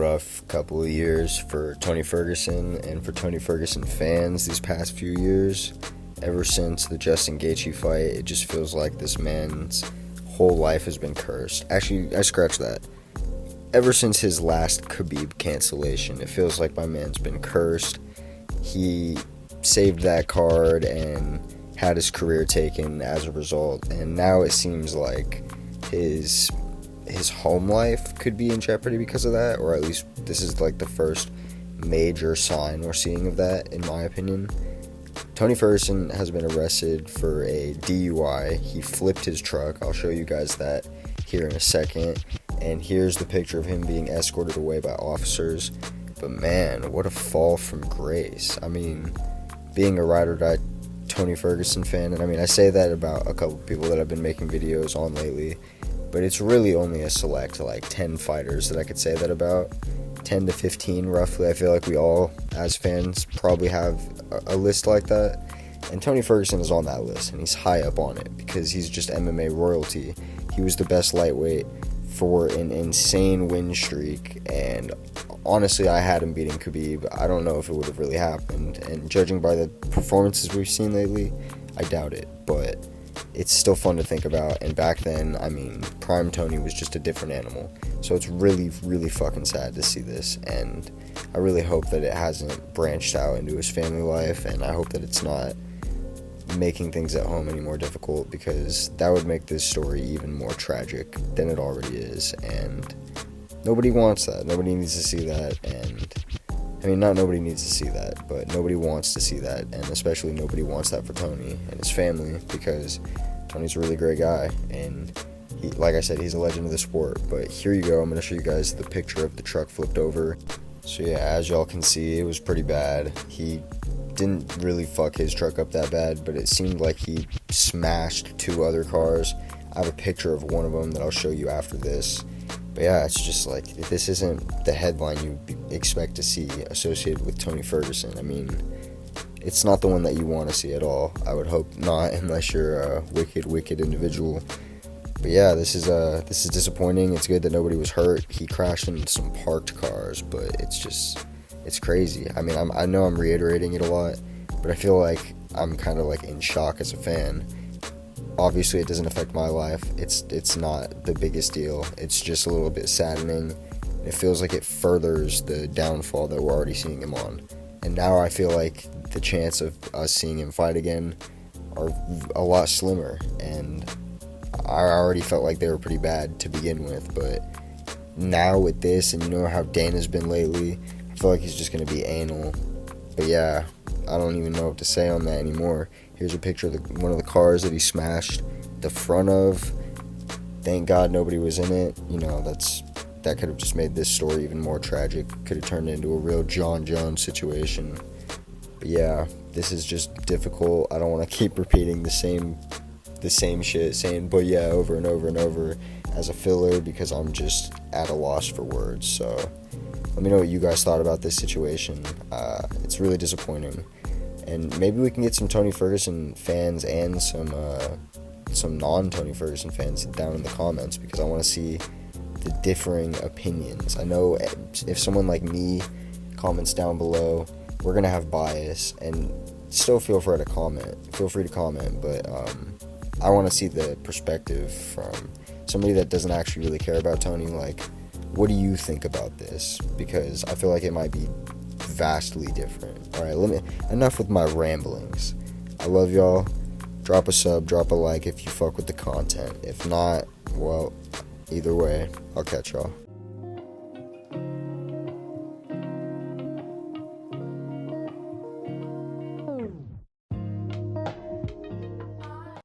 rough couple of years for Tony Ferguson and for Tony Ferguson fans these past few years. Ever since the Justin Gaethje fight, it just feels like this man's whole life has been cursed. Actually, I scratch that. Ever since his last Khabib cancellation, it feels like my man's been cursed. He saved that card and had his career taken as a result, and now it seems like his home life could be in jeopardy because of that, or at least this is like the first major sign we're seeing of that, in my opinion. Tony Ferguson has been arrested for a DUI. He flipped his truck. I'll show you guys that here in a second. And here's the picture of him being escorted away by officers. But man, what a fall from grace. I mean, being a ride or die Tony Ferguson fan, and I mean, I say that about a couple people that I've been making videos on lately, but it's really only a select, like 10 fighters that I could say that about. 10 to 15 roughly. I feel like we all, as fans, probably have a list like that. And Tony Ferguson is on that list, and he's high up on it because he's just MMA royalty. He was the best lightweight for an insane win streak, and honestly, I had him beating Khabib. I don't know if it would have really happened, and judging by the performances we've seen lately, I doubt it, but it's still fun to think about. And back then, I mean, prime Tony was just a different animal. So it's really, really fucking sad to see this, and I really hope that it hasn't branched out into his family life, and I hope that it's not making things at home any more difficult, because that would make this story even more tragic than it already is, and nobody wants that. Nobody needs to see that, and I mean, not nobody needs to see that, but nobody wants to see that, and especially nobody wants that for Tony and his family, because Tony's a really great guy, and he, like I said, he's a legend of the sport. But here you go, I'm going to show you guys the picture of the truck flipped over. So yeah, as y'all can see, it was pretty bad. He didn't really fuck his truck up that bad, but it seemed like he smashed two other cars. I have a picture of one of them that I'll show you after this. But yeah, it's just like, this isn't the headline you expect to see associated with Tony Ferguson. I mean, it's not the one that you want to see at all. I would hope not, unless you're a wicked individual. But yeah, this is disappointing. It's good that nobody was hurt. He crashed into some parked cars, but it's crazy. I mean, I know I'm reiterating it a lot, but I feel like I'm kind of like in shock as a fan. Obviously, it doesn't affect my life. It's not the biggest deal. It's just a little bit saddening. It feels like it furthers the downfall that we're already seeing him on. And now I feel like the chance of us seeing him fight again are a lot slimmer. And I already felt like they were pretty bad to begin with. But now with this, and you know how Dana's been lately, I feel like he's just going to be anal. But yeah, I don't even know what to say on that anymore. Here's a picture of one of the cars that he smashed the front of. Thank God nobody was in it. You know, that could have just made this story even more tragic. Could have turned into a real John Jones situation. But yeah, this is just difficult. I don't want to keep repeating the same shit, saying but yeah over and over and over as a filler, because I'm just at a loss for words. So let me know what you guys thought about this situation. It's really disappointing. And maybe we can get some Tony Ferguson fans and some non-Tony Ferguson fans down in the comments, because I want to see the differing opinions. I know if someone like me comments down below, we're going to have bias, and still feel free to comment, but I want to see the perspective from somebody that doesn't actually really care about Tony. Like, what do you think about this? Because I feel like it might be vastly different. Alright, enough with my ramblings. I love y'all. Drop a sub, drop a like if you fuck with the content. If not, well, either way, I'll catch y'all.